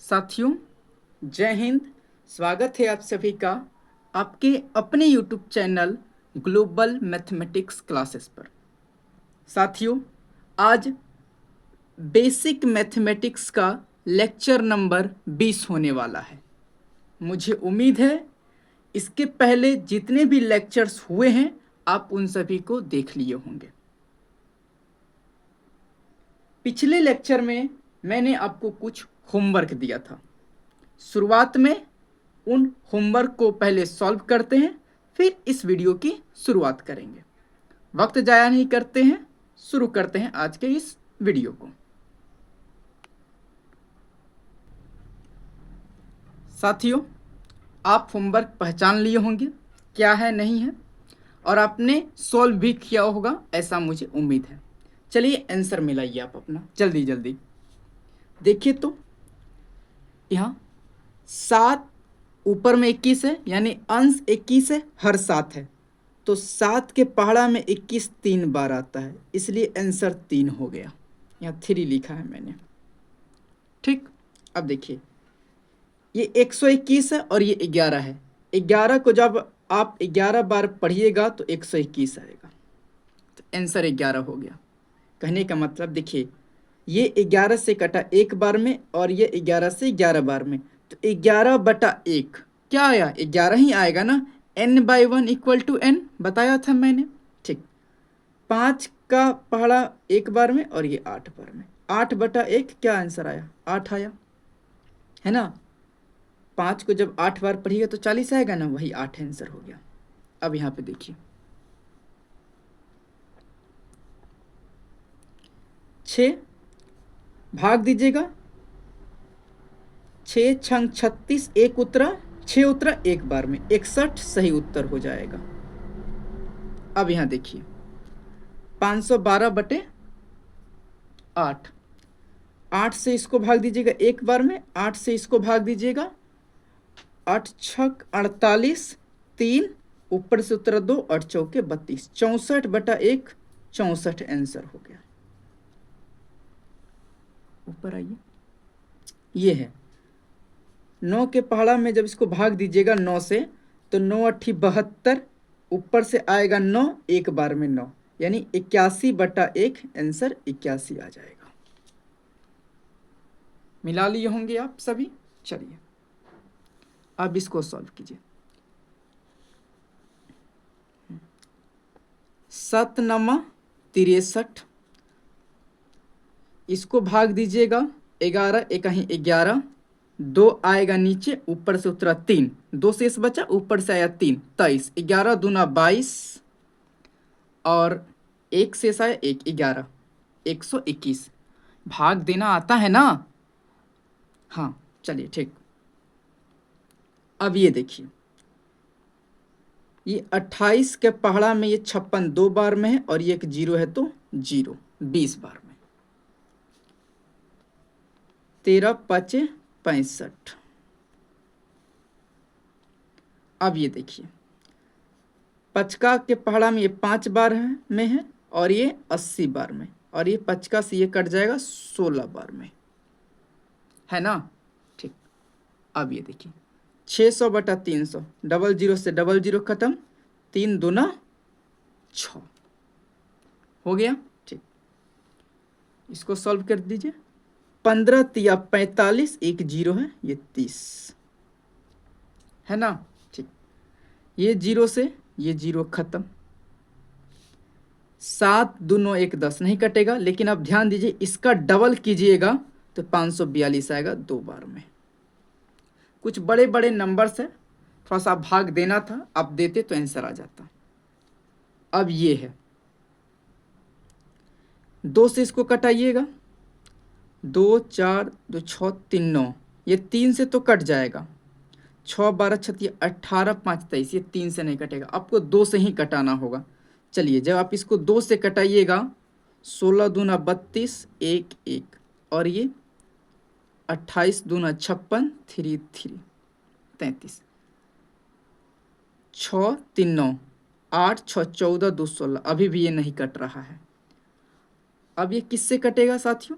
साथियों, जय हिंद। स्वागत है आप सभी का आपके अपने YouTube channel global mathematics classes पर। साथियों, आज बेसिक मैथमेटिक्स का लेक्चर नंबर 20 होने वाला है। मुझे उम्मीद है इसके पहले जितने भी लेक्चर्स हुए हैं आप उन सभी को देख लिए होंगे। पिछले लेक्चर में मैंने आपको कुछ होमवर्क दिया था। शुरुआत में उन होमवर्क को पहले सॉल्व करते हैं, फिर इस वीडियो की शुरुआत करेंगे। वक्त जाया नहीं करते हैं, शुरू करते हैं आज के इस वीडियो को। साथियों, आप होमवर्क पहचान लिए होंगे क्या है नहीं है, और आपने सॉल्व भी किया होगा ऐसा मुझे उम्मीद है। चलिए आंसर मिलाइए आप अपना जल्दी जल्दी। देखिए तो यहाँ 7 ऊपर में 21 है, यानी अंश 21 है, हर 7 है, तो 7 के पहाड़ा में 21 3 बार आता है, इसलिए आंसर 3 हो गया। यहाँ 3 लिखा है मैंने। ठीक, अब देखिए ये 121 है और ये 11 है। 11 को जब आप 11 बार पढ़िएगा तो 121 आएगा, तो आंसर 11 हो गया। कहने का मतलब देखिए, ये 11 से कटा एक बार में और ये 11 से 11 बार में, तो 11/1 क्या आया? 11 ही आएगा ना। n/1 = n बताया था मैंने। ठीक, 5 का पहाड़ा एक बार में और ये 8 बार में, 8/1 क्या आंसर आया? 8 आया, है ना। 5 को जब 8 बार पढ़िएगा तो 40 आएगा ना, वही 8 आंसर हो गया। अब यहाँ पे देखिए 6 भाग दीजिएगा, 6 छंग 36, एक उतरा, 6 उतरा एक बार में, 61 सही उत्तर हो जाएगा। अब यहाँ देखिए 512/8, 8 से इसको भाग दीजिएगा एक बार में, 8 से इसको भाग दीजिएगा, 8 छक 48, 3 ऊपर से उतरा 2, 8 चौके 32, 64/1 64 आंसर हो गया। ऊपर आइए, ये है 9 के पहाड़ा में जब इसको भाग दीजिएगा 9 से, तो 9 8 72, ऊपर से आएगा 9, एक बार में 9, यानी 81/1 आंसर 81 आ जाएगा। मिला लिए होंगे आप सभी। चलिए अब इसको सॉल्व कीजिए। 7 9 63, इसको भाग दीजिएगा 11 एक 11, 2 आएगा नीचे, ऊपर से उतरा 3, 2 शेष बचा, ऊपर से आया 3, 23, 11 दूना 22, और एक शेष आया 1, 11, 121। भाग देना आता है ना? हाँ, चलिए ठीक। अब ये देखिए, ये 28 के पहाड़ा में ये 56 2 बार में है, और ये एक 0 है तो 0 20 बार में, 13 5 65। अब ये देखिए पचका के पहाड़ा में ये 5 बार में है, और ये 80 बार में, और ये पचका से ये कट जाएगा 16 बार में, है ना। ठीक, अब ये देखिए 600/300, 00 से 00 खत्म, 3 दूना 6 हो गया। ठीक, इसको सॉल्व कर दीजिए। 15 तिया 45, एक 0 है, ये 30, है ना। ठीक, ये 0 से ये 0 खत्म, 7 दूनो 1 10 नहीं कटेगा, लेकिन अब ध्यान दीजिए इसका डबल कीजिएगा तो 542 आएगा 2 बार में। कुछ बड़े बड़े नंबर्स है, थोड़ा सा भाग देना था, आप देते तो आंसर आ जाता। अब ये है 2 से इसको कटाइएगा, 2 4 2 6 3 9, ये 3 से तो कट जाएगा, 6 12 36 18 5 23, ये 3 से नहीं कटेगा, आपको 2 से ही कटाना होगा। चलिए जब आप इसको 2 से कटाइएगा, 16 दूना 32, 1 1, और ये 28 दूना 56, 3 3 33, 6 3 9, 8 6 14 2 16, अभी भी ये नहीं कट रहा है। अब ये किससे कटेगा साथियों?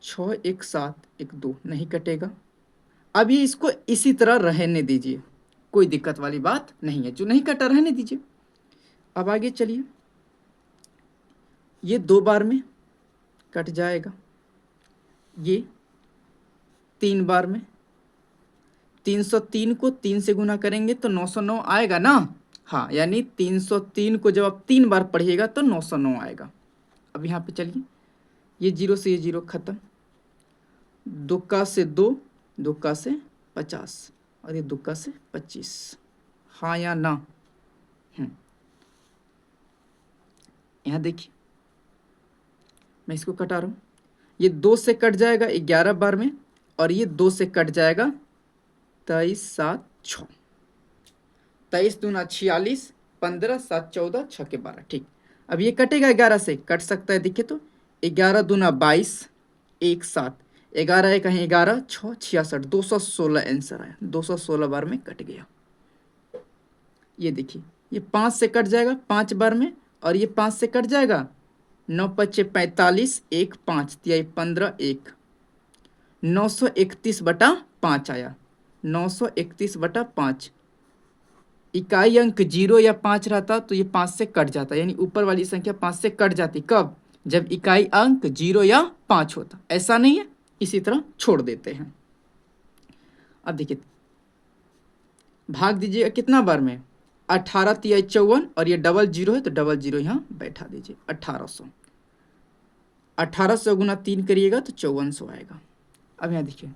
6 1 7 1 2 नहीं कटेगा। अब ये इसको इसी तरह रहने दीजिए, कोई दिक्कत वाली बात नहीं है, जो नहीं कटा रहने दीजिए। अब आगे चलिए, ये 2 बार में कट जाएगा, ये 3 बार में, 303 को 3 से गुना करेंगे तो 909 आएगा ना। हाँ, यानी 303 को जब आप 3 बार पढ़िएगा तो 909 आएगा। अब यहाँ पे चलिए, ये 0 से ये 0 खत्म, 2 का से 2, 2 का से 50 और ये 2 का से 25, हाँ या ना। यहाँ देखिए, मैं इसको कटा रहा हूँ, ये 2 से कट जाएगा 11 बार में, और ये 2 से कट जाएगा 23 7 6, 23 दूना 46, 15 7 14 6 के 12, ठीक। अब ये कटेगा 11 से, कट सकता है, देखिए तो 11 दूना 22, 1 7, 11 1 कहीं 11 6 66, 216 आंसर आया, 216 बार में कट गया। ये देखिए, ये 5 से कट जाएगा 5 बार में, और ये 5 से कट जाएगा, 9 5 45, 1 5 तिहाई 15 1, 931/5 आया, 931/5। इकाई अंक 0 या 5 रहता तो ये 5 से कट जाता, यानी ऊपर वाली संख्या 5 से कट जाती। कब? जब इकाई अंक 0 या 5 होता। ऐसा नहीं है, इसी तरह छोड़ देते हैं। अब देखिए, भाग दीजिएगा कितना बार में, 18 तिहाई 54, और ये डबल 0 है तो डबल 0 यहाँ बैठा दीजिए, 1800। 1800 गुना 3 करिएगा तो 5400 आएगा। अब यहाँ देखिए,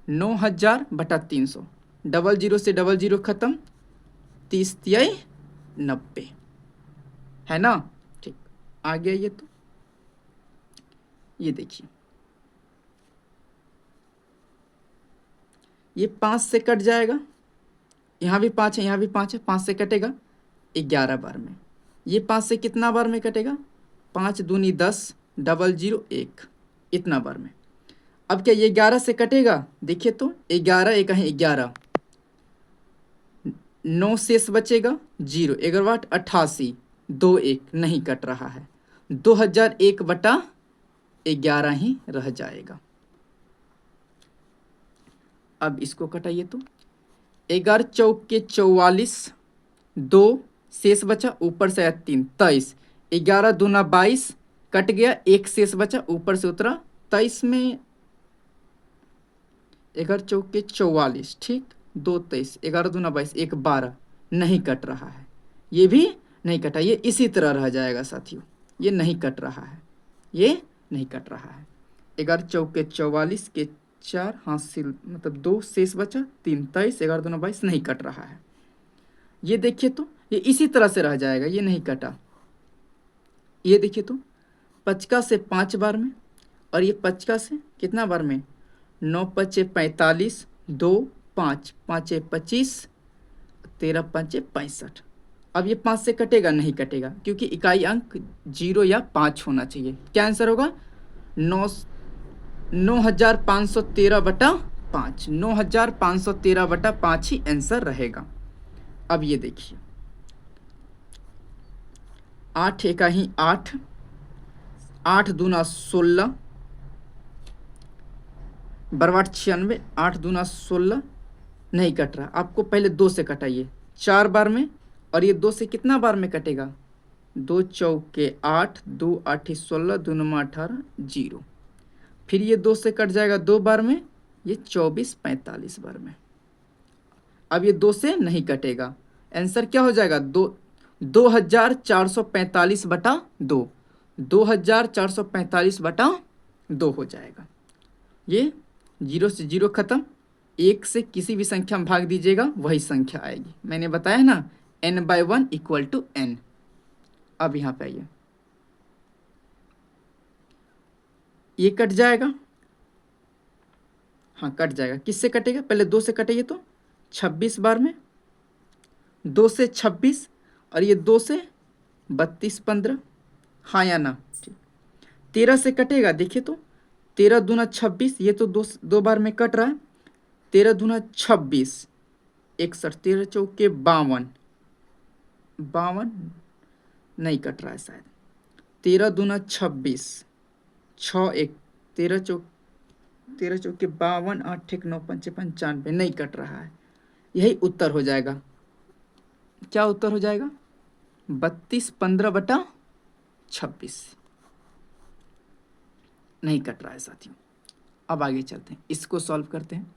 9000/300, डबल 0 से डबल 0 खत्म, 30 तिहाई 90, है ना। ठीक, आ गया ये। तो ये देखिए, ये 5 से कट जाएगा, यहाँ भी 5 है, यहाँ भी 5 है, 5 से कटेगा 11 बार में। ये 5 से कितना बार में कटेगा, 5 दूनी 10, डबल 0 1, इतना बार में। अब क्या ये 11 से कटेगा, देखिए तो 11 1 है 11, 9 शेष बचेगा 0, 11 88, 2 1 नहीं कट रहा है, 2001/11 ही रह जाएगा। अब इसको कटाइए तो 11 चौके 44, 2 शेष बचा, ऊपर से आया 3, 23, 11 दूना 22, कट गया, 1 शेष बचा, ऊपर से उतरा 23 में, 11 चौके 44, ठीक, 2 23, 11 दूना 22, 1 12, नहीं कट रहा है, ये भी नहीं कटा, ये इसी तरह रह जाएगा साथियों, ये नहीं कट रहा है, ये नहीं कट रहा है। 11 चौके 44 के 4 हासिल, मतलब 2 शेष बचा, 3 23, 11 दूना 22, नहीं कट रहा है। ये देखिए तो ये इसी तरह से रह जाएगा, ये नहीं कटा। ये देखिए तो 55 से 5 बार में, और ये 55 से कितना बार में, 9 5 45, 2 5 5 25, 13 5 65। अब ये 5 से कटेगा, नहीं कटेगा, क्योंकि इकाई अंक 0 या 5 होना चाहिए। क्या आंसर होगा, 9513/5, 9513/5 ही आंसर रहेगा। अब ये देखिए, 8 एका ही 8, 8 दूना 16, बरवाट 96, 8 दूना 16, नहीं कट रहा। आपको पहले 2 से कटाइए 4 बार में, और ये 2 से कितना बार में कटेगा, 2 चौके 8, 2 8 16, 2 9 18, 0। फिर ये 2 से कट जाएगा 2 बार में, ये 24 45 बार में। अब ये 2 से नहीं कटेगा, आंसर क्या हो जाएगा, 2445/2, 2445/2 हो जाएगा। ये 0 से 0 खत्म, 1 से किसी भी संख्या में भाग दीजिएगा वही संख्या आएगी। मैंने बताया ना, n/1 = n। अब यहाँ पे आइए, ये कट जाएगा, हाँ कट जाएगा। किससे कटेगा, पहले 2 से कटेगा तो 26 बार में, 2 से 26, और ये 2 से 32 15, हाँ या ना, ठीक। 13 से कटेगा, देखिए तो 13 दूना 26, ये तो 2 बार में कट रहा है, 13 दूना 26 61, 13 चौके 52, 52 नहीं कट रहा है शायद, 13 दूना 26, 6 1, 13 चौक 13 चौके 52, 8 एक 9 पंचे 95, नहीं कट रहा है। यही उत्तर हो जाएगा। क्या उत्तर हो जाएगा? 32 15/26। नहीं कट रहा है साथियों। अब आगे चलते हैं, इसको सॉल्व करते हैं।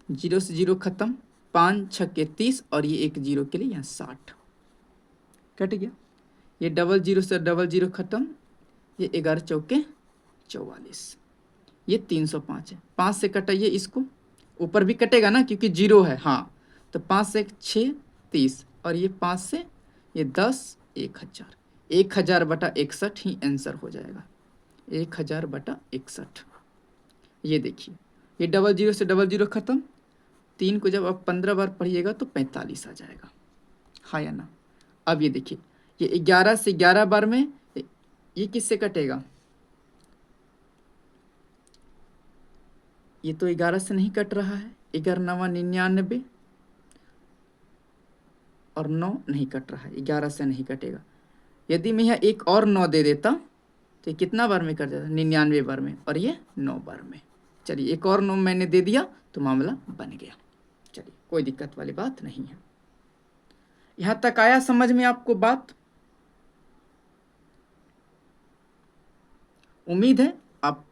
0 से 0 खत्म, 5 छक्के 30 और ये एक 0 के लिए यहाँ 60 कट गया। ये डबल 0 से डबल 0 खत्म, ये 11 चौके 44, ये 305 है। 5 से कटाइए इसको, ऊपर भी कटेगा ना क्योंकि 0 है। हाँ, तो 5 से 6 30 और ये 5 से ये 10 1000, 1000/61 ही आंसर हो जाएगा। 1000/61। ये देखिए, ये डबल 0 से डबल 0 खत्म, 3 को जब आप 15 बार पढ़िएगा तो 45 आ जाएगा। हाँ या ना? अब ये देखिए, ये 11 से 11 बार में ये किससे कटेगा? ये तो 11 से नहीं कट रहा है। 11 9 99 और 9 नहीं कट रहा है, 11 से नहीं कटेगा। यदि मैं यहाँ एक और 9 दे देता तो ये कितना बार में कट जाता? 99 बार में, और ये 9 बार में। चलिए, एक और 9 मैंने दे दिया तो मामला बन गया। चलिए, कोई दिक्कत वाली बात नहीं है। यहाँ तक आया समझ में आपको बात? उम्मीद है आप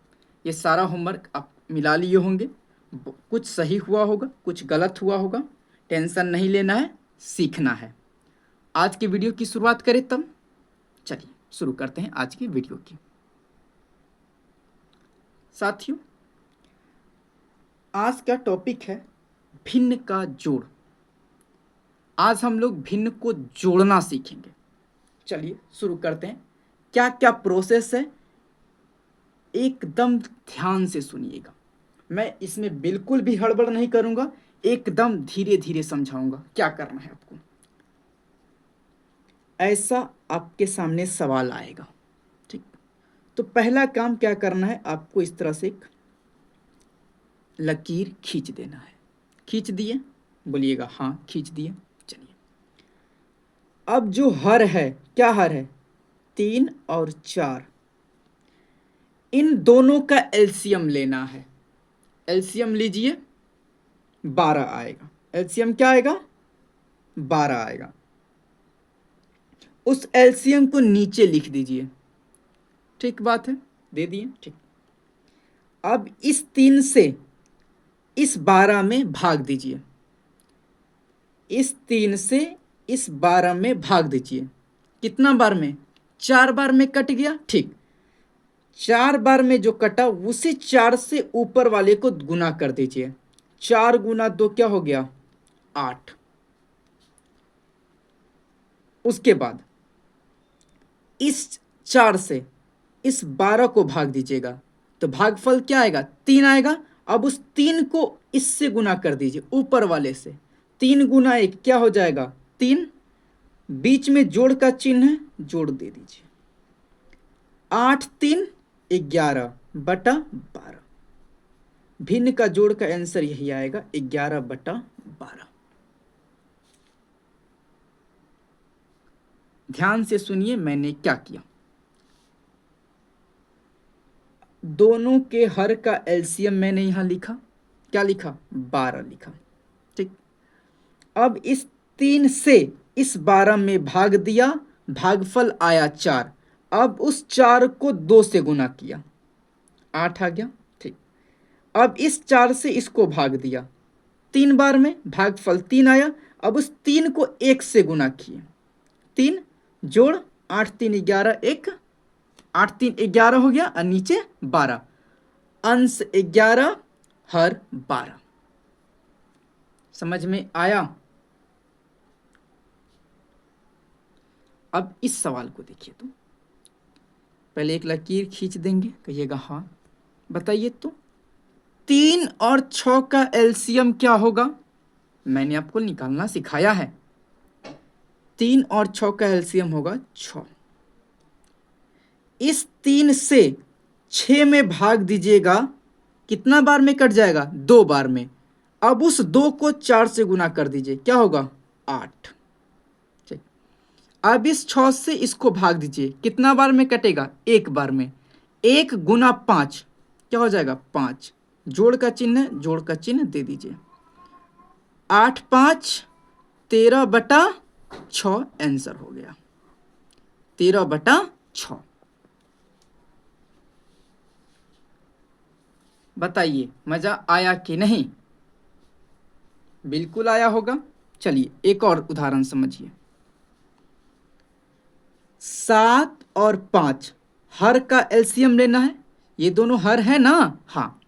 ये सारा होमवर्क आप मिला लिए होंगे। कुछ सही हुआ होगा, कुछ गलत हुआ होगा, टेंशन नहीं लेना है, सीखना है। आज की वीडियो की शुरुआत करें तब। चलिए शुरू करते हैं आज की वीडियो की। साथियों, आज का टॉपिक है भिन्न का जोड़। आज हम लोग भिन्न को जोड़ना सीखेंगे। चलिए शुरू करते हैं। क्या क्या प्रोसेस है, एकदम ध्यान से सुनिएगा। मैं इसमें बिल्कुल भी हड़बड़ नहीं करूंगा, एकदम धीरे धीरे समझाऊंगा क्या करना है आपको। ऐसा आपके सामने सवाल आएगा, ठीक? तो पहला काम क्या करना है आपको, इस तरह से एक लकीर खींच देना है। खींच दिए? बोलिएगा हाँ खींच दिए। चलिए, अब जो हर है, क्या हर है? 3 और 4, इन दोनों का एलसीएम लेना है। एलसीएम लीजिए, 12 आएगा। एलसीएम क्या आएगा? 12 आएगा। उस एलसीएम को नीचे लिख दीजिए। ठीक बात है, दे दिए। ठीक, अब इस 3 से इस 12 में भाग दीजिए। इस 3 से इस 12 में भाग दीजिए। कितना बार में? 4 बार में कट गया। ठीक, 4 बार में जो कटा उसी 4 से ऊपर वाले को गुना कर दीजिए। 4 गुना 2 क्या हो गया? 8। उसके बाद इस 4 से इस 12 को भाग दीजिएगा तो भागफल क्या आएगा? 3 आएगा। अब उस 3 को इससे गुना कर दीजिए, ऊपर वाले से। 3 गुना 1 क्या हो जाएगा? 3। बीच में जोड़ का चिन्ह है, जोड़ दे दीजिए। 8 3 11/12। भिन्न का जोड़ का आंसर यही आएगा, 11/12। ध्यान से सुनिए मैंने क्या किया। दोनों के हर का एलसीएम मैंने यहां लिखा। क्या लिखा? 12 लिखा। ठीक, अब इस 3 से इस 12 में भाग दिया, भागफल आया 4। अब उस 4 को 2 से गुना किया, 8 आ गया। ठीक, अब इस 4 से इसको भाग दिया 3 बार में, भागफल 3 आया। अब उस 3 को 1 से गुना किए, 3 जोड़ 8 3 11 1, 8 3 11 हो गया और नीचे 12, अंश 11 हर 12। समझ में आया? अब इस सवाल को देखिए। तो पहले एक लकीर खींच देंगे, कहिएगा हाँ। बताइए तो 3 और 6 का एलसीएम क्या होगा? मैंने आपको निकालना सिखाया है। 3 और 6 का एलसीएम होगा 6। इस 3 से 6 में भाग दीजिएगा, कितना बार में कट जाएगा? 2 बार में। अब उस 2 को 4 से गुना कर दीजिए, क्या होगा? 8। ठीक, अब इस 6 से इसको भाग दीजिए, कितना बार में कटेगा? 1 बार में। 1 गुना 5 क्या हो जाएगा 5, जोड़ का चिन्ह दे दीजिए। 8 5 13/6 आंसर हो गया, 13/6। बताइए मजा आया कि नहीं? बिल्कुल आया होगा। चलिए एक और उदाहरण समझिए। 7 और 5 हर का एलसीएम लेना है। ये दोनों हर है ना? हाँ।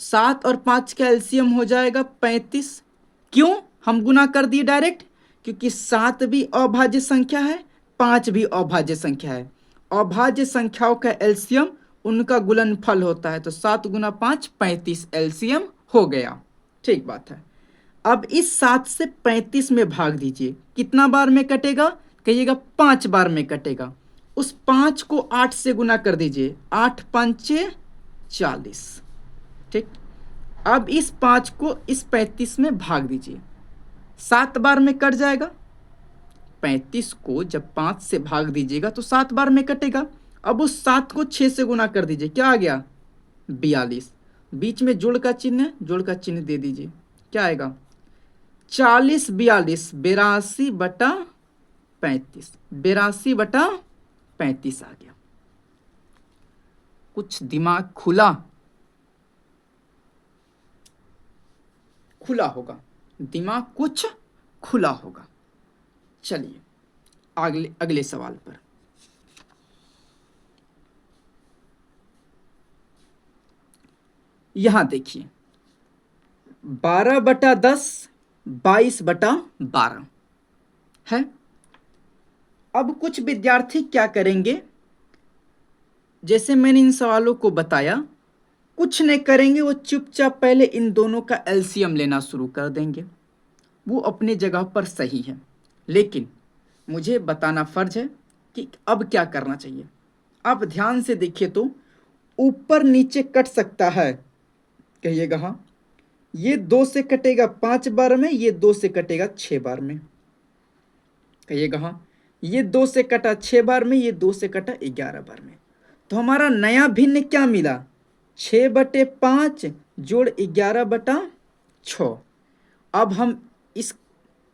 7 और 5 का एलसीएम हो जाएगा 35। क्यों हम गुना कर दिए डायरेक्ट? क्योंकि 7 भी अभाज्य संख्या है, 5 भी अभाज्य संख्या है। अभाज्य संख्याओं का एलसीएम उनका गुणनफल होता है, तो 7 गुना 5 35 एलसीएम हो गया। ठीक बात है। अब इस 7 से 35 में भाग दीजिए, कितना बार में कटेगा? कहिएगा 5 बार में कटेगा। उस 5 को 8 से गुना कर दीजिए, 8 पंचे 40। ठीक। अब इस 5 को इस 35 में भाग दीजिए, 7 बार में कट जाएगा। 35 को जब 5 से भाग दीजिएगा तो 7 बार में कटेगा। अब उस 7 को 6 से गुना कर दीजिए, क्या आ गया? 42। बीच में जोड़ का चिन्ह दे दीजिए, क्या आएगा? 40 42 82/35, 82/35 आ गया। कुछ दिमाग खुला होगा, दिमाग कुछ खुला होगा। चलिए अगले सवाल पर। यहां देखिए 12/10 22/12 है। अब कुछ विद्यार्थी क्या करेंगे, जैसे मैंने इन सवालों को बताया, कुछ नहीं करेंगे, वो चुपचाप पहले इन दोनों का एलसीएम लेना शुरू कर देंगे। वो अपनी जगह पर सही है, लेकिन मुझे बताना फर्ज है कि अब क्या करना चाहिए। आप ध्यान से देखिए तो ऊपर नीचे कट सकता है, कहिएगा हाँ। ये 2 से कटेगा 5 बार में, ये 2 से कटेगा 6 बार में, कहिएगा हाँ। ये 2 से कटा 6 बार में, ये 2 से कटा 11 बार में। तो हमारा नया भिन्न क्या मिला? 6/5 जोड़ 11/6। अब हम इस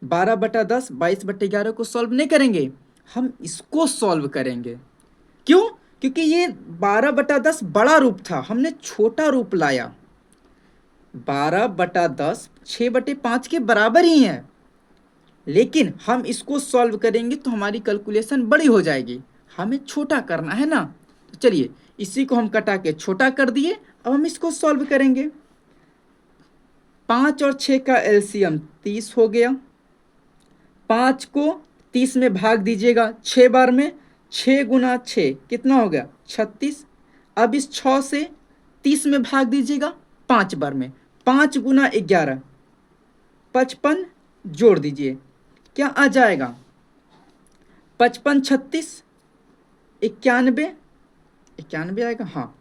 12/10 22/11 को सॉल्व नहीं करेंगे, हम इसको सॉल्व करेंगे। क्यों? क्योंकि ये 12/10 बड़ा रूप था, हमने छोटा रूप लाया। 12/10 6/5 के बराबर ही है, लेकिन हम इसको सॉल्व करेंगे तो हमारी कैलकुलेशन बड़ी हो जाएगी, हमें छोटा करना है ना। तो चलिए इसी को हम कटा के छोटा कर दिए, अब हम इसको सॉल्व करेंगे। 5 और 6 का एलसीएम 30 हो गया। 5 को 30 में भाग दीजिएगा 6 बार में, 6 गुना 6 कितना हो गया? 36। अब इस 6 से 30 में भाग दीजिएगा 5 बार में, 5 गुना 11 55, जोड़ दीजिए, क्या आ जाएगा? 55 36 91 आएगा। हाँ,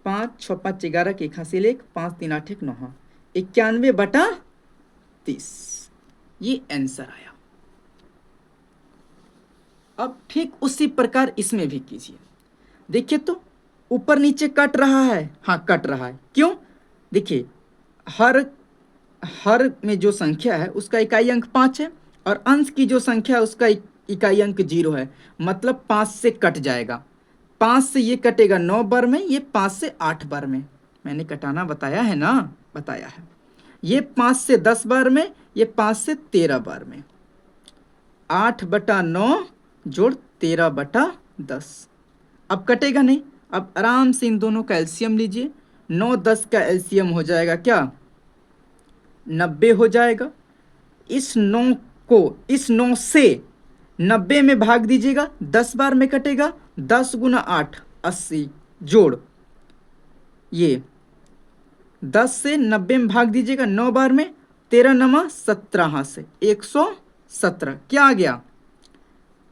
5 6 5 11 की 1 हासिल 1, 5 3 8 1 9, हाँ 91/30 ये आंसर आया। अब ठीक उसी प्रकार इसमें भी कीजिए। देखिए तो ऊपर नीचे कट रहा है, हाँ कट रहा है। क्यों? देखिए हर में जो संख्या है उसका इकाई अंक 5 है, और अंश की जो संख्या है उसका इकाई अंक 0 है, मतलब 5 से कट जाएगा। 5 से ये कटेगा 9 बार में, ये 5 से 8 बार में। मैंने कटाना बताया है ना? बताया है। ये 5 से 10 बार में, ये 5 से 13 बार में। 8/9 जोड़ 13/10। अब कटेगा नहीं, अब आराम से इन दोनों का एलसीएम लीजिए। 9 10 का एलसीएम हो जाएगा क्या? 90 हो जाएगा। इस 9 से 90 में भाग दीजिएगा, 10 बार में कटेगा। 10 गुना 8 80, जोड़ ये 10 से 90 में भाग दीजिएगा 9 बार में, 13 नमा 17 से 117, क्या आ गया?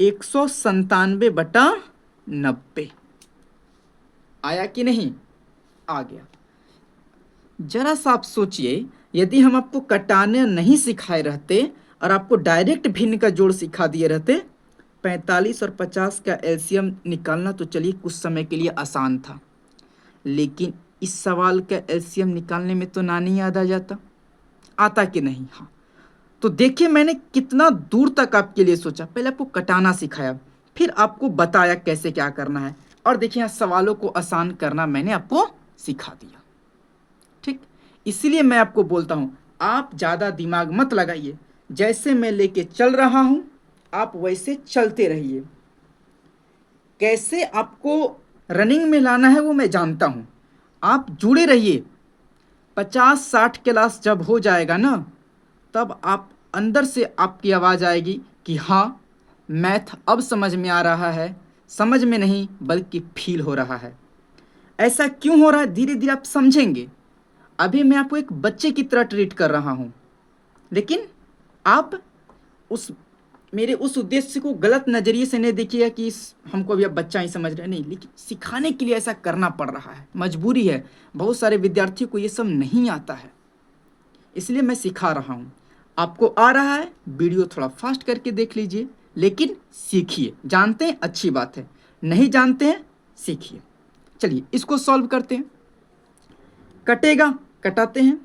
197/90 आया कि नहीं? आ गया। जरा सा आप सोचिए, यदि हम आपको कटाने नहीं सिखाए रहते और आपको डायरेक्ट भिन्न का जोड़ सिखा दिए रहते, 45 और 50 का एलसीएम निकालना तो चलिए कुछ समय के लिए आसान था, लेकिन इस सवाल का एलसीएम निकालने में तो ना नहीं याद आ जाता, आता कि नहीं? हाँ, तो देखिए मैंने कितना दूर तक आपके लिए सोचा, पहले आपको कटाना सिखाया, फिर आपको बताया कैसे क्या करना है, और देखिए यहाँ सवालों को आसान करना मैंने आपको सिखा दिया। ठीक, इसीलिए मैं आपको बोलता हूँ आप ज़्यादा दिमाग मत लगाइए, जैसे मैं लेके चल रहा हूँ आप वैसे चलते रहिए। कैसे आपको रनिंग में लाना है वो मैं जानता हूँ, आप जुड़े रहिए। 50-60 क्लास जब हो जाएगा ना, तब आप अंदर से आपकी आवाज़ आएगी कि हाँ मैथ अब समझ में आ रहा है, समझ में नहीं बल्कि फील हो रहा है। ऐसा क्यों हो रहा है धीरे धीरे आप समझेंगे। अभी मैं आपको एक बच्चे की तरह ट्रीट कर रहा हूँ, लेकिन आप उस मेरे उस उद्देश्य को गलत नज़रिए से नहीं देखिएगा कि हमको अभी अब बच्चा ही समझ रहे हैं, नहीं, लेकिन सिखाने के लिए ऐसा करना पड़ रहा है, मजबूरी है। बहुत सारे विद्यार्थियों को ये सब नहीं आता है, इसलिए मैं सिखा रहा हूँ। आपको आ रहा है, वीडियो थोड़ा फास्ट करके देख लीजिए, लेकिन सीखिए। जानते हैं अच्छी बात है, नहीं जानते हैं सीखिए। चलिए इसको सॉल्व करते हैं। कटेगा, कटाते हैं।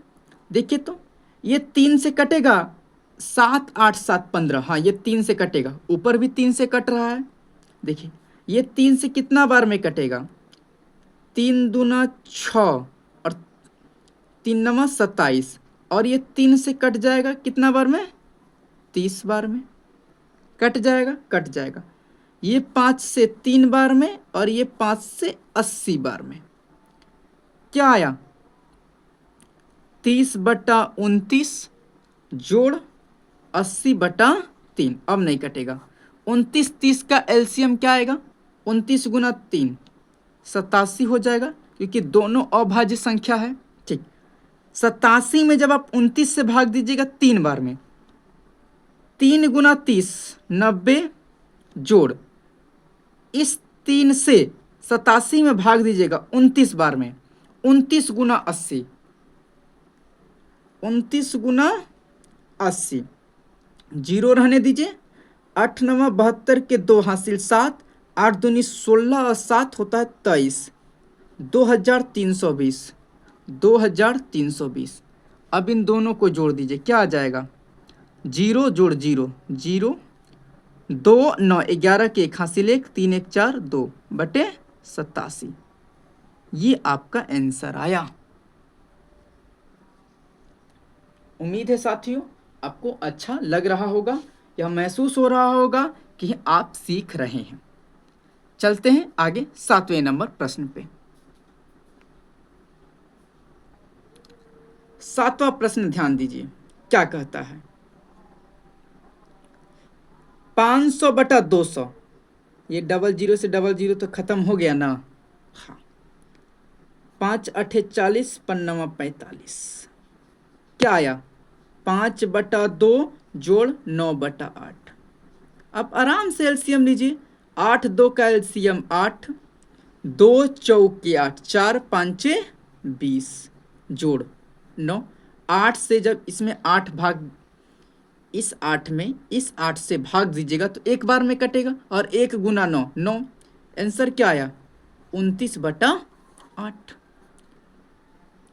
देखिए तो ये 3 से कटेगा, 7 8 7 15, हाँ ये 3 से कटेगा, ऊपर भी 3 से कट रहा है। देखिए ये 3 से कितना बार में कटेगा, 3 दूना 6 और 3 नवा 27, और ये 3 से कट जाएगा कितना बार में, 30 बार में कट जाएगा, कट जाएगा। ये 5 से 3 बार में, और ये 5 से 80 बार में। क्या आया, 30/29 जोड़ 80/3। अब नहीं कटेगा। 29 30 का एलसीएम क्या आएगा, 29 गुना 3 87 हो जाएगा, क्योंकि दोनों अभाज्य संख्या है। ठीक, 87 में जब आप 29 से भाग दीजिएगा 3 बार में, 3 गुना 30 90 जोड़ इस 3 से 87 में भाग दीजिएगा 29 बार में, 29 गुना 80, 29 गुना 80, जीरो रहने दीजिए। 8 9 72 के 2 हासिल 7, 8 दूनी 16 और 7 होता है 23, 2320, 2320। अब इन दोनों को जोड़ दीजिए, क्या आ जाएगा, जीरो जोड़ जीरो जीरो, 2 9 11 के 1 हासिल 1, 3 1 4 2/87। ये आपका आंसर आया। उम्मीद है साथियों आपको अच्छा लग रहा होगा, यह महसूस हो रहा होगा कि आप सीख रहे हैं। चलते हैं आगे 7वें नंबर प्रश्न पे। 7वां प्रश्न ध्यान दीजिए, क्या कहता है, 500/200, ये डबल जीरो से डबल जीरो तो खत्म हो गया ना। हाँ, 5 8 40 5 45, क्या आया, 5/2 जोड़ 9/8। अब आराम से एलसीएम लीजिए, 8 2 का एलसीएम 8, 2 चौके 8, 4 5 20 जोड़ 9। 8 से जब इसमें 8 भाग, इस 8 में इस 8 से भाग दीजिएगा तो एक बार में कटेगा, और 1 गुना 9 9। आंसर क्या आया, 29/8।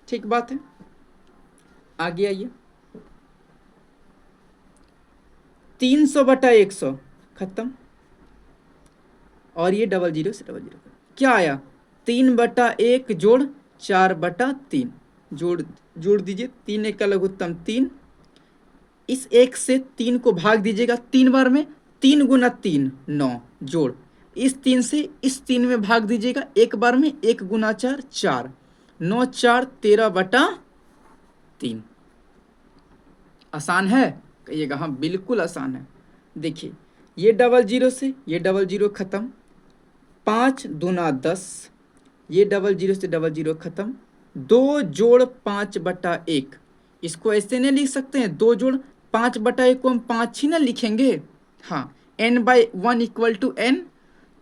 ठीक बात है, आगे आइए। 300/100 खत्म, और ये डबल जीरो से डबल जीरो, क्या आया, 3/1 जोड़ 4/3 जोड़ दीजिए, 3 1 का लघुत्तम 3, इस 1 से 3 को भाग दीजिएगा 3 बार में, 3 गुना 3 9 जोड़ इस 3 से इस 3 में भाग दीजिएगा एक बार में, 1 गुना 4 4, 9 4 13/3। आसान है, कहिएगा हाँ बिल्कुल आसान है। देखिए ये डबल जीरो से ये डबल जीरो खत्म, 5 दूना 10, ये डबल जीरो से डबल जीरो खत्म, 2 जोड़ 5/1। इसको ऐसे नहीं लिख सकते हैं, 2 जोड़ 5/1 को हम 5 ही ना लिखेंगे। हाँ, n/1 इक्वल टू n,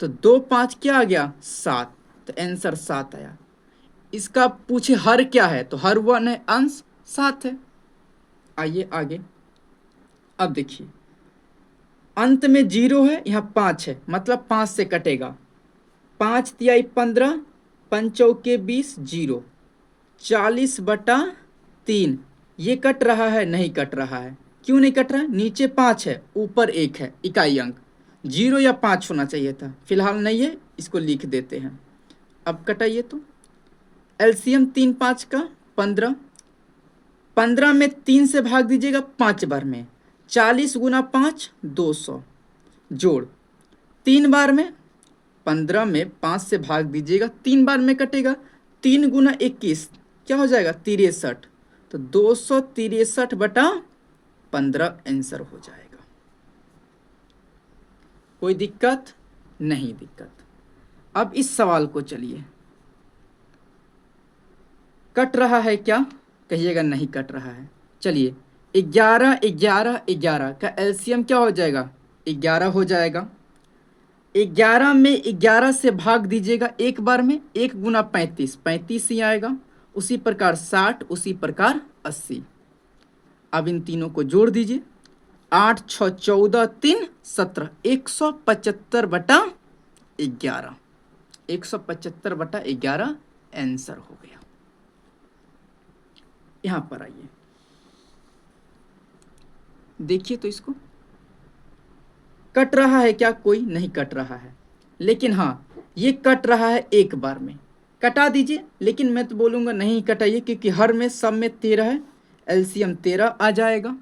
तो 2 5 क्या आ गया, 7, तो आंसर 7 आया। इसका पूछे हर क्या है, तो हर 1 है, अंश 7 है। आइए आगे। अब देखिए अंत में 0 है, यहाँ 5 है, मतलब 5 से कटेगा, 5 तिहाई 15, 5 × 20 0, 40/3। ये कट रहा है? नहीं कट रहा है। क्यों नहीं कट रहा है? नीचे 5 है, ऊपर 1 है, इकाई अंक 0 या 5 होना चाहिए था, फिलहाल नहीं है, इसको लिख देते हैं। अब कटाइए तो एलसीएम 3 5 का 15, 15 में 3 से भाग दीजिएगा 5 बार में, 40 × 5 200, जोड़ 3 बार में, 15 में 5 से भाग दीजिएगा 3 बार में कटेगा, 3 × 21 क्या हो जाएगा? 63, तो 263/15 आंसर हो जाएगा। कोई दिक्कत? नहीं दिक्कत। अब इस सवाल को चलिए, कट रहा है क्या? कहिएगा नहीं कट रहा है। चलिए 11 11 11 का एलसीएम क्या हो जाएगा? 11 हो जाएगा। 11 में 11 से भाग दीजिएगा एक बार में, 1 × 35 35 ही आएगा। उसी प्रकार 60, उसी प्रकार 80। अब इन तीनों को जोड़ दीजिए, 8 6 14 3 17, 175/11, 175/11 आंसर हो गया। यहां पर आइए, देखिए तो इसको, कट रहा है क्या? कोई नहीं कट रहा है, लेकिन हाँ ये कट रहा है एक बार में, कटा दीजिए। लेकिन मैं तो बोलूँगा नहीं कटाइए, क्योंकि हर में सब में 13 है, एलसीएम 13 आ जाएगा।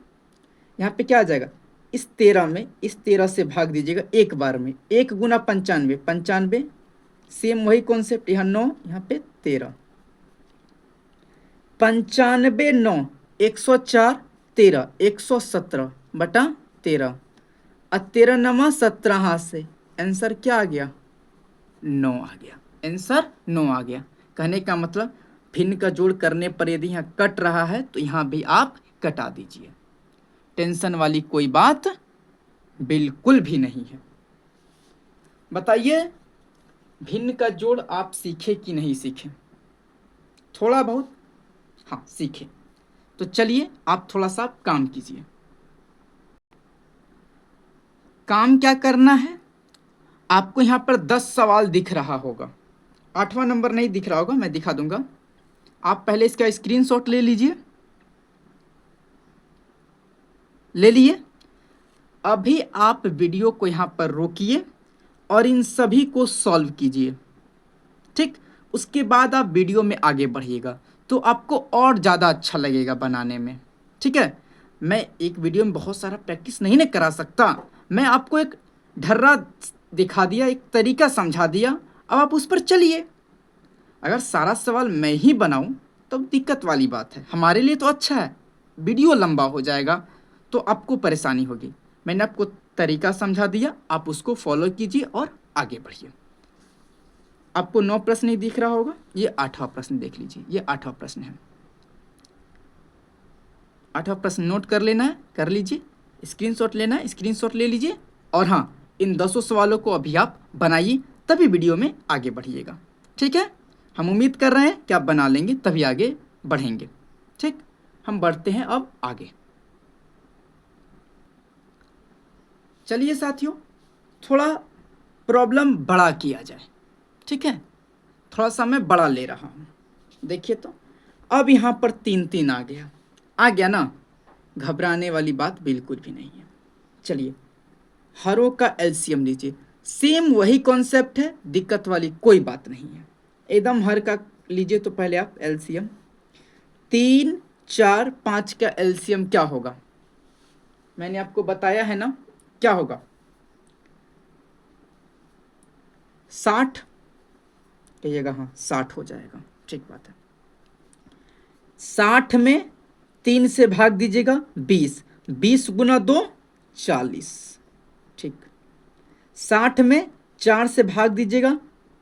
यहाँ पे क्या आ जाएगा? इस 13 में इस 13 से भाग दीजिएगा एक बार में, 1 × 95 95, सेम वही कॉन्सेप्ट, यहाँ 9, यहाँ पे 13, 95 9 104 13 117/13, और 13 नमा 17 हाथ से, आंसर क्या आ गया? 9 आ गया। आंसर 9 आ गया। कहने का मतलब भिन्न का जोड़ करने पर यदि यहाँ कट रहा है तो यहाँ भी आप कटा दीजिए, टेंशन वाली कोई बात बिल्कुल भी नहीं है। बताइए भिन्न का जोड़ आप सीखे कि नहीं सीखे? थोड़ा बहुत हाँ सीखे। तो चलिए आप थोड़ा सा काम कीजिए। काम क्या करना है? आपको यहाँ पर 10 सवाल दिख रहा होगा, 8वां नंबर नहीं दिख रहा होगा, मैं दिखा दूंगा। आप पहले इसका स्क्रीनशॉट ले लीजिए, ले लिए। अभी आप वीडियो को यहाँ पर रोकिए और इन सभी को सॉल्व कीजिए, ठीक। उसके बाद आप वीडियो में आगे बढ़िएगा तो आपको और ज़्यादा अच्छा लगेगा बनाने में, ठीक है। मैं एक वीडियो में बहुत सारा प्रैक्टिस नहीं ना करा सकता, मैं आपको एक ढर्रा दिखा दिया, एक तरीका समझा दिया, अब आप उस पर चलिए। अगर सारा सवाल मैं ही बनाऊं तो दिक्कत वाली बात है, हमारे लिए तो अच्छा है, वीडियो लंबा हो जाएगा तो आपको परेशानी होगी। मैंने आपको तरीका समझा दिया, आप उसको फॉलो कीजिए और आगे बढ़िए। आपको 9 प्रश्न नहीं दिख रहा होगा, ये 8वां प्रश्न देख लीजिए, ये 8वां प्रश्न है। 8वां प्रश्न नोट कर लेना है, कर लीजिए, स्क्रीनशॉट लेना है, स्क्रीनशॉट ले लीजिए। और हाँ, इन 10 सवालों को अभी आप बनाइए, तभी वीडियो में आगे बढ़िएगा, ठीक है। हम उम्मीद कर रहे हैं कि आप बना लेंगे, तभी आगे बढ़ेंगे, ठीक। हम बढ़ते हैं अब आगे। चलिए साथियों, थोड़ा प्रॉब्लम बड़ा किया जाए, ठीक है। थोड़ा सा मैं बड़ा ले रहा हूँ, देखिए तो अब यहाँ पर 3 3 आ गया ना, घबराने वाली बात बिल्कुल भी नहीं है। चलिए हरों का एलसीएम लीजिए, सेम वही कॉन्सेप्ट है, दिक्कत वाली कोई बात नहीं है, एकदम हर का लीजिए। तो पहले आप एलसीएम 3 4 5 का एलसीएम क्या होगा? मैंने आपको बताया है ना, क्या होगा? 60 कहिएगा, हाँ 60 हो जाएगा, ठीक बात है। 60 में 3 से भाग दीजिएगा 20, 20 × 2 40, ठीक। 60 में 4 से भाग दीजिएगा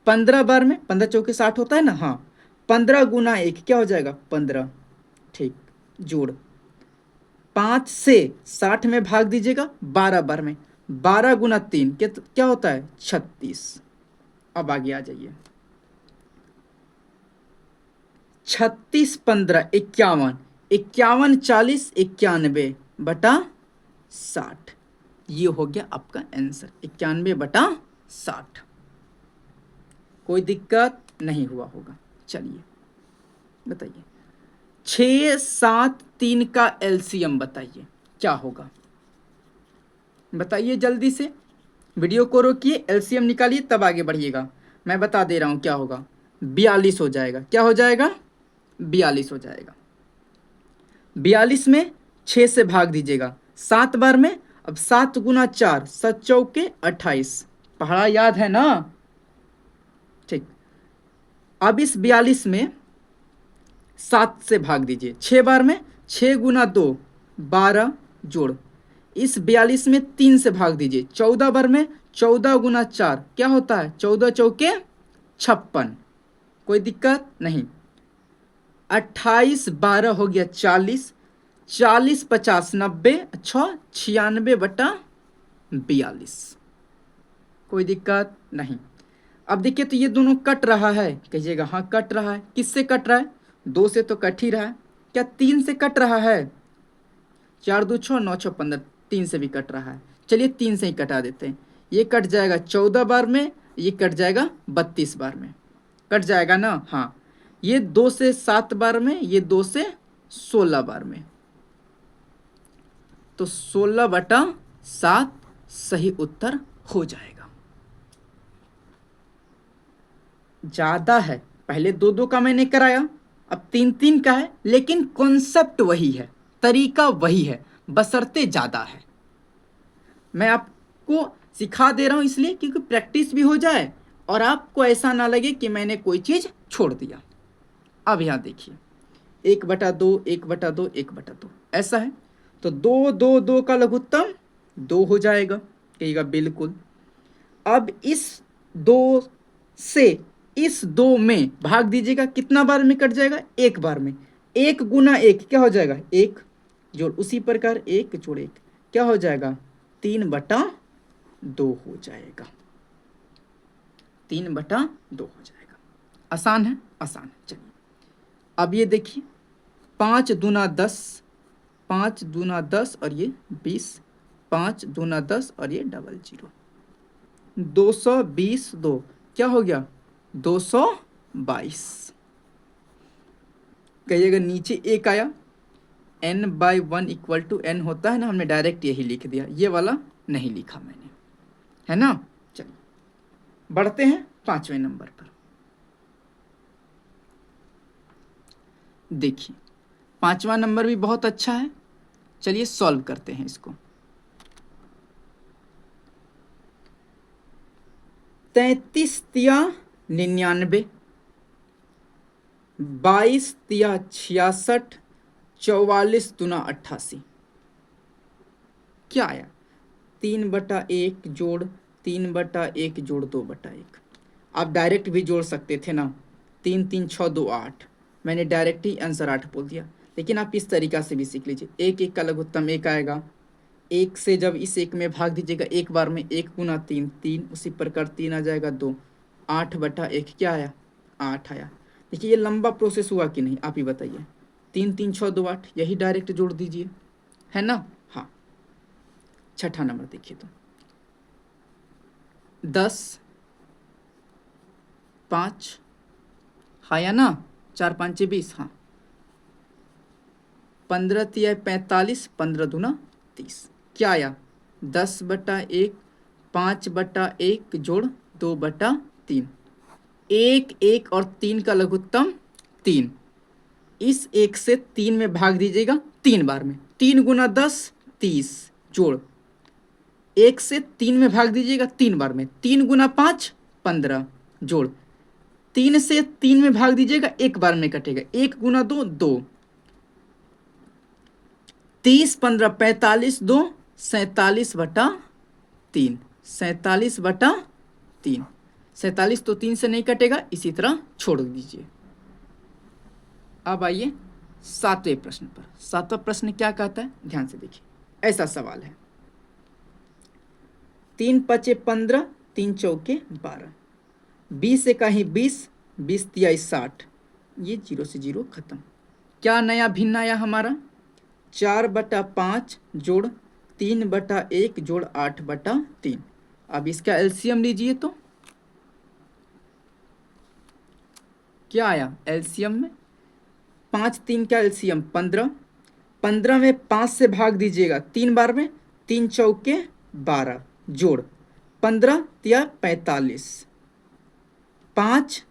15 बार में, 15 चौके 60 होता है ना, हाँ 15 × 1 क्या हो जाएगा? 15, ठीक। जोड़ 5 से 60 में भाग दीजिएगा 12 बार में, 12 × 3 क्या होता है? 36। अब आगे आ जाइए, 36 15 51, 51 40 91/60, ये हो गया आपका आंसर, 91/60। कोई दिक्कत? नहीं हुआ होगा। चलिए बताइए, 6, 7, 3 का एलसीएम बताइए क्या होगा, बताइए जल्दी से। वीडियो को रोकिए, एलसीएम निकालिए, तब आगे बढ़िएगा। मैं बता दे रहा हूँ क्या होगा, 42 हो जाएगा। क्या हो जाएगा? 42 हो जाएगा। 42 में 6 से भाग दीजिएगा 7 बार में। अब 7 गुना 4, 7 चौके 28। पढ़ा याद है ना? ठीक। अब इस 42 में 7 से भाग दीजिए 6 बार में। 6 गुना 2, 12 जोड़। इस 42 में 3 से भाग दीजिए 14 बार में। 14 गुना 4 क्या होता है? 14 चौके 56। कोई दिक्कत नहीं। 28 12 हो गया 40। 40 50 90, अच्छा 96/42। कोई दिक्कत नहीं। अब देखिए तो ये दोनों कट रहा है, कहिएगा हाँ कट रहा है। किससे कट रहा है? 2 से तो कट ही रहा है। क्या 3 से कट रहा है? 4 2 6 9 6 15, 3 से भी कट रहा है। चलिए 3 से ही कटा देते हैं। ये कट जाएगा 14 बार में, ये कट जाएगा 32 बार में। कट जाएगा ना? हाँ। ये 2 से 7 बार में, ये 2 से 16 बार में। तो 16/7 सही उत्तर हो जाएगा। ज्यादा है, पहले 2 2 का मैंने कराया, अब 3 3 का है, लेकिन कॉन्सेप्ट वही है, तरीका वही है, बशर्ते ज्यादा है। मैं आपको सिखा दे रहा हूं इसलिए क्योंकि प्रैक्टिस भी हो जाए और आपको ऐसा ना लगे कि मैंने कोई चीज छोड़ दिया। अब यहां देखिए, 1/2 1/2 1/2 ऐसा है। तो 2 2 2 का लघुत्तम 2 हो जाएगा, कहिएगा बिल्कुल। अब इस 2 से इस 2 में भाग दीजिएगा, कितना बार में कट जाएगा? 1 बार में। 1 गुना 1 क्या हो जाएगा? 1 जोड़, उसी प्रकार 1 जोड़ 1 क्या हो जाएगा? 3/2 हो जाएगा। 3/2 हो जाएगा। आसान है, आसान है। चलिए अब ये देखिए, 5 दूना 10, 5 दूना 10 और ये 20, 5 दूना 10 और ये 00। 220 2 क्या हो गया? 222। कहिएगा नीचे 1 आया, n/1 = n होता है ना, हमने डायरेक्ट यही लिख दिया, ये वाला नहीं लिखा मैंने, है ना। चलिए बढ़ते हैं 5वें नंबर पर। देखिए 5वां नंबर भी बहुत अच्छा है। चलिए सॉल्व करते हैं इसको। 33 तिया 99, 22 तिया 66, 44 दूना 88। क्या आया? 3/1 जोड़ 3/1 जोड़ 2/1। आप डायरेक्ट भी जोड़ सकते थे ना, 3 3 6 2 8। मैंने डायरेक्ट ही आंसर 8 बोल दिया, लेकिन आप इस तरीका से भी सीख लीजिए। 1 1 का लघुत्तम 1 आएगा। 1 से जब इस 1 में भाग दीजिएगा 1 बार में, 1 गुना 3 3, उसी प्रकार 3 आ जाएगा 2। 8/1 क्या आया? 8 आया। देखिए ये लंबा प्रोसेस हुआ कि नहीं, आप ही बताइए। 3 3 6 2 8, यही डायरेक्ट जोड़ दीजिए, है ना। हाँ। 6ठा नंबर देखिए तो, 10 5 हाँ या ना, 4 5 20, हाँ। 15 तिया 45, 15 दूना 30। क्या आया? 10/1, 5/1 जोड़ 2/3। 1 1 और 3 का लघुत्तम 3। इस 1 से 3 में भाग दीजिएगा 3 बार में। 3 गुना 10 30 जोड़, 1 से 3 में भाग दीजिएगा 3 बार में। 3 गुना 5 15 जोड़, 3 से 3 में भाग दीजिएगा 1 बार में कटेगा। 1 गुना 2 2, 30 15 45 2 47/3। 47/3। 47 तो 3 से नहीं कटेगा, इसी तरह छोड़ दीजिए। अब आइए 7वें प्रश्न पर। 7वां प्रश्न क्या कहता है, ध्यान से देखिए। ऐसा सवाल है, 3 5 15, 3 चौके 12, 20 से कहीं 20, 20 तिया 60। ये 0 से 0 खत्म। क्या नया भिन्न आया हमारा? 4/5 जोड़ 3/1 जोड़ 8/3। अब इसका एलसीएम लीजिए तो क्या आया एलसीएम में? 5 3 का एलसीएम 15, 15 में 5 से भाग दीजिएगा 3 बार में, 3 चौके 12, जोड़ 15 या 45, 5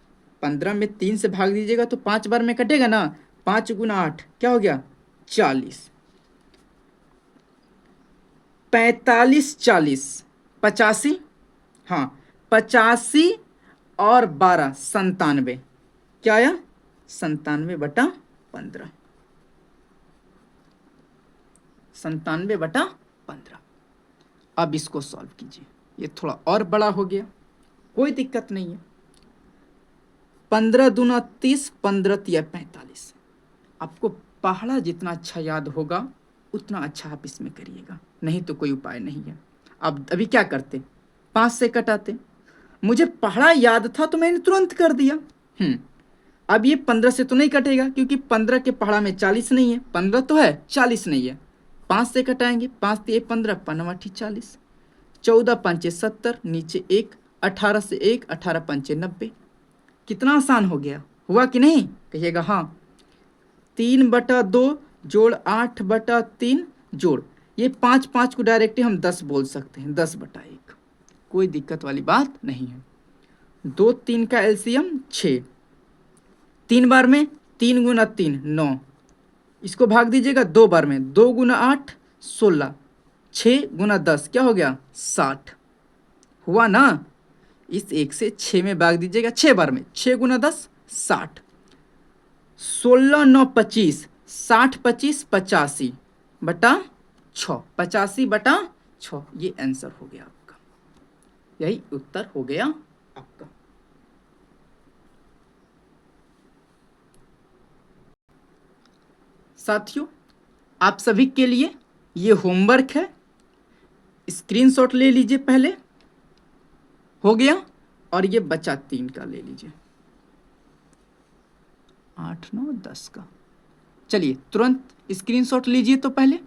15 में 3 से भाग दीजिएगा तो 5 बार में कटेगा ना, 5 गुना 8 क्या हो गया 40, 45 40 85, हाँ 85 और 12 97, क्या आया 97/15, 97/15। अब इसको सॉल्व कीजिए, ये थोड़ा और बड़ा हो गया, कोई दिक्कत नहीं है। 15 दूना 30, 15 तिया 45। आपको पहाड़ा जितना अच्छा याद होगा उतना अच्छा आप इसमें करिएगा, नहीं तो कोई उपाय नहीं है। अब अभी क्या करते, 5 से कटाते, मुझे पहाड़ा याद था तो मैंने तुरंत कर दिया। अब ये 15 से तो नहीं कटेगा क्योंकि 15 के पहाड़ा में 40 नहीं है, 15 तो है 40 नहीं है। 5 से कटाएंगे, 5 तिये 15, 5 40, 14 5 70, नीचे 1, 18 से 1, 18 5 90। कितना आसान हो गया, हुआ कि नहीं कहिएगा हाँ। 3/2 जोड़ 8/3 जोड़, ये 5 5 को डायरेक्टली हम 10 बोल सकते हैं, 10/1, कोई दिक्कत वाली बात नहीं है। 2 3 का एलसीएम 6, 3 बार में 3 गुना 3 9, इसको भाग दीजिएगा 2 बार में, 2 गुना 8 16, 6 गुना 10 क्या हो गया 60, हुआ ना। इस 1 से 6 में भाग दीजिएगा 6 बार में, 6 गुना 10 60, 16 9 25, 60 25 85/6, 85/6, ये आंसर हो गया आपका, यही उत्तर हो गया आपका। साथियों आप सभी के लिए ये होमवर्क है, स्क्रीनशॉट ले लीजिए पहले, हो गया, और ये बचा 3 का ले लीजिए, 8 9 10 का। चलिए तुरंत स्क्रीनशॉट लीजिए तो पहले,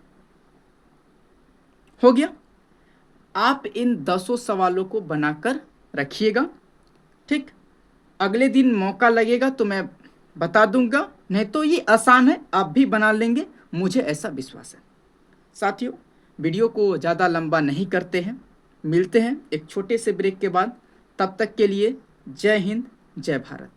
हो गया। आप इन 10 सवालों को बनाकर रखिएगा, ठीक। अगले दिन मौका लगेगा तो मैं बता दूंगा, नहीं तो ये आसान है, आप भी बना लेंगे, मुझे ऐसा विश्वास है। साथियों वीडियो को ज़्यादा लंबा नहीं करते हैं, मिलते हैं एक छोटे से ब्रेक के बाद, तब तक के लिए जय हिंद जय भारत।